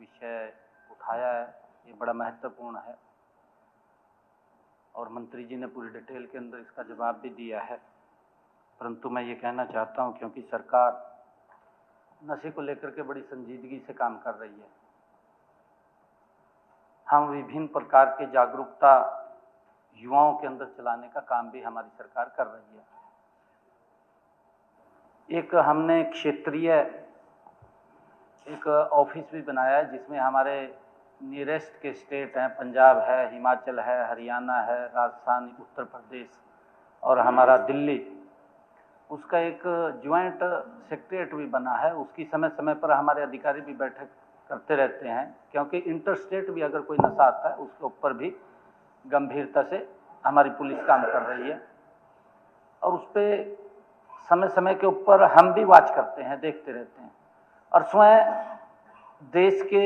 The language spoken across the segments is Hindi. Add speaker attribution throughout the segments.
Speaker 1: विषय उठाया है ये बड़ा महत्वपूर्ण है और मंत्री जी ने पूरी डिटेल के अंदर इसका जवाब भी दिया है। परंतु मैं ये कहना चाहता हूँ क्योंकि सरकार नशे को लेकर के बड़ी संजीदगी से काम कर रही है, हम विभिन्न प्रकार के जागरूकता युवाओं के अंदर चलाने का काम भी हमारी सरकार कर रही है। एक हमने क्षेत्रीय एक ऑफिस भी बनाया है जिसमें हमारे नियरेस्ट के स्टेट हैं, पंजाब है, हिमाचल है, हरियाणा है, राजस्थान, उत्तर प्रदेश और हमारा दिल्ली, उसका एक ज्वाइंट सेक्रेटरीट भी बना है। उसकी समय समय पर हमारे अधिकारी भी बैठक करते रहते हैं क्योंकि इंटर स्टेट भी अगर कोई नशा आता है उसके ऊपर भी गंभीरता से हमारी पुलिस काम कर रही है और उस पर समय समय के ऊपर हम भी वॉच करते हैं, देखते रहते हैं। और स्वयं देश के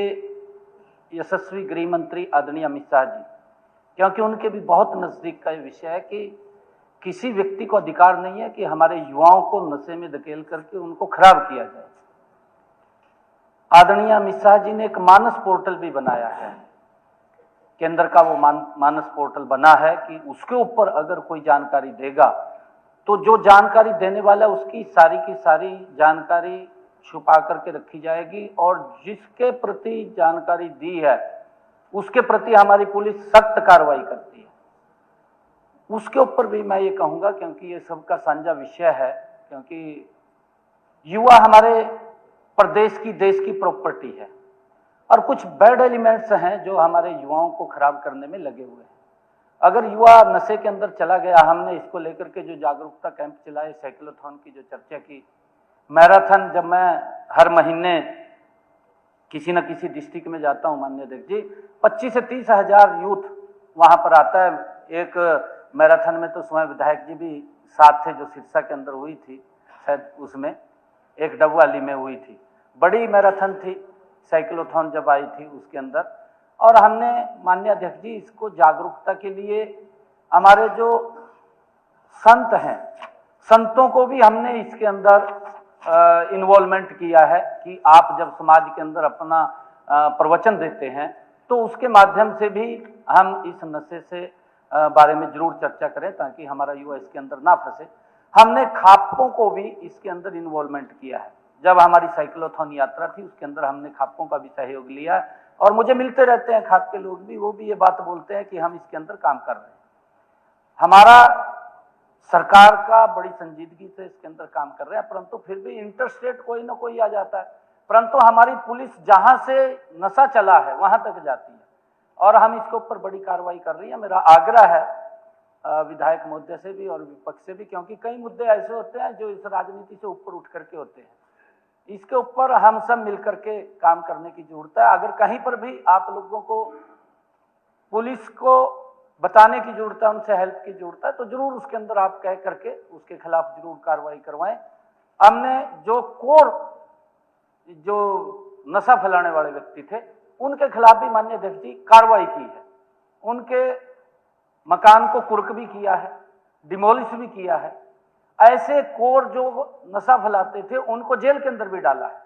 Speaker 1: यशस्वी गृह मंत्री आदरणीय अमित शाह जी, क्योंकि उनके भी बहुत नज़दीक का ये विषय है कि किसी व्यक्ति को अधिकार नहीं है कि हमारे युवाओं को नशे में धकेल करके उनको खराब किया जाए। आदरणीय अमित शाह जी ने एक मानस पोर्टल भी बनाया है, केंद्र का वो मानस पोर्टल बना है कि उसके ऊपर अगर कोई जानकारी देगा तो जो जानकारी देने वाला उसकी सारी की सारी जानकारी छुपा करके रखी जाएगी और जिसके प्रति जानकारी दी है उसके प्रति हमारी पुलिस सख्त कार्रवाई करती है। उसके ऊपर भी मैं ये कहूँगा क्योंकि ये सबका साझा विषय है, क्योंकि युवा हमारे प्रदेश की, देश की प्रॉपर्टी है और कुछ बैड एलिमेंट्स हैं जो हमारे युवाओं को खराब करने में लगे हुए हैं। अगर युवा नशे के अंदर चला गया, हमने इसको लेकर के जो जागरूकता कैंप चलाए, साइक्लोथॉन की जो चर्चा की, मैराथन, जब मैं हर महीने किसी न किसी डिस्ट्रिक्ट में जाता हूँ माननीय अध्यक्ष जी, 25 से 30 हजार यूथ वहाँ पर आता है। एक मैराथन में तो स्वयं विधायक जी भी साथ थे जो सिरसा के अंदर हुई थी, शायद उसमें एक डबवाली में हुई थी, बड़ी मैराथन थी साइक्लोथॉन जब आई थी उसके अंदर। और हमने माननीय अध्यक्ष जी इसको जागरूकता के लिए हमारे जो संत हैं, संतों को भी हमने इसके अंदर इन्वॉल्वमेंट किया है कि आप जब समाज के अंदर अपना प्रवचन देते हैं तो उसके माध्यम से भी हम इस नशे से बारे में जरूर चर्चा करें ताकि हमारा युवा इसके अंदर ना फंसे। हमने खापों को भी इसके अंदर इन्वॉल्वमेंट किया है। जब हमारी साइक्लोथॉन यात्रा थी उसके अंदर हमने खापों का भी सहयोग लिया है और मुझे मिलते रहते हैं खाप के लोग भी, वो भी ये बात बोलते हैं कि हम इसके अंदर काम कर रहे हैं। हमारा सरकार का बड़ी संजीदगी से इसके अंदर काम कर रहे हैं, परंतु फिर भी इंटर स्टेट कोई ना कोई आ जाता है। परंतु हमारी पुलिस जहां से नशा चला है वहां तक जाती है और हम इसके ऊपर बड़ी कार्रवाई कर रही है। मेरा आग्रह है विधायक महोदय से भी और विपक्ष से भी, क्योंकि कई मुद्दे ऐसे होते हैं जो इस राजनीति से ऊपर उठ करके होते हैं, इसके ऊपर हम सब मिलकर के काम करने की जरूरत है। अगर कहीं पर भी आप लोगों को पुलिस को बताने की जरूरत है, उनसे हेल्प की जरूरत है, तो जरूर उसके अंदर आप कह करके उसके खिलाफ जरूर कार्रवाई करवाएं। हमने जो कोर जो नशा फैलाने वाले व्यक्ति थे उनके खिलाफ भी माननीय अध्यक्ष जी कार्रवाई की है, उनके मकान को कुर्क भी किया है, डिमोलिश भी किया है। ऐसे कोर जो नशा फैलाते थे उनको जेल के अंदर भी डाला है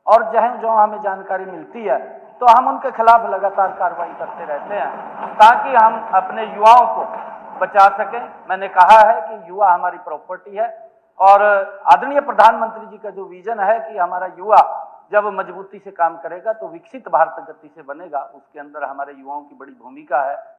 Speaker 1: और जहां जो हमें जानकारी मिलती है तो हम उनके खिलाफ लगातार कार्रवाई करते रहते हैं ताकि हम अपने युवाओं को बचा सकें। मैंने कहा है कि युवा हमारी प्रॉपर्टी है और आदरणीय प्रधानमंत्री जी का जो विजन है कि हमारा युवा जब मजबूती से काम करेगा तो विकसित भारत गति से बनेगा, उसके अंदर हमारे युवाओं की बड़ी भूमिका है।